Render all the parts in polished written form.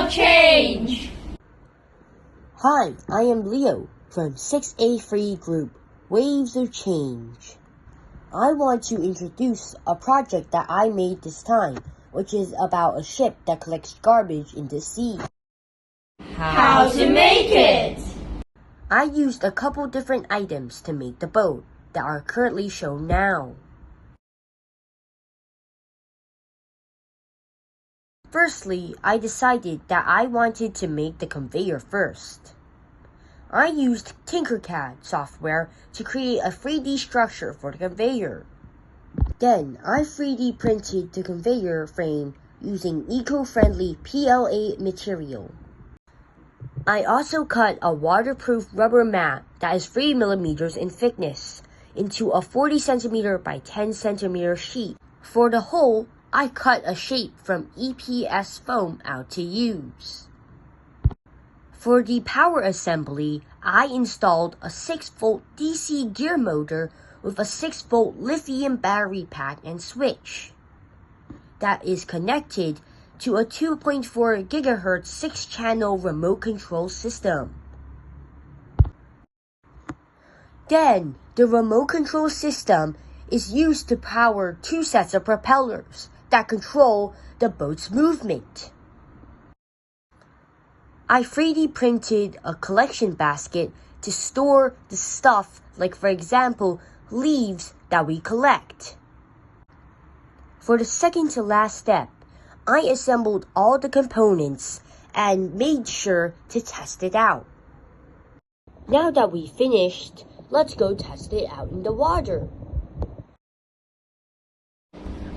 change! Hi, I am Leo from 6A Free Group, Waves of Change. I want to introduce a project that I made this time, which is about a ship that collects garbage in the sea. How to make it? I used a couple different items to make the boat that are currently shown now. Firstly, I decided that I wanted to make the conveyor first. I used Tinkercad software to create a 3D structure for the conveyor. Then, I 3D printed the conveyor frame using eco-friendly PLA material. I also cut a waterproof rubber mat that is 3 millimeters in thickness into a 40 centimeter by 10 centimeter sheet. For the hole, I cut a shape from EPS foam out to use. For the power assembly, I installed a 6-volt DC gear motor with a 6-volt lithium battery pack and switch that is connected to a 2.4 GHz 6-channel remote control system. Then, the remote control system is used to power 2 sets of propellers that control the boat's movement. I 3D printed a collection basket to store the stuff, like for example, leaves that we collect. For the second to last step, I assembled all the components and made sure to test it out. Now that we finished, let's go test it out in the water.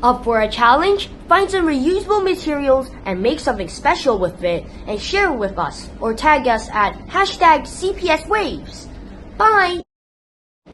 Up for a challenge? Find some reusable materials and make something special with it and share it with us or tag us at #CPSWaves. Bye!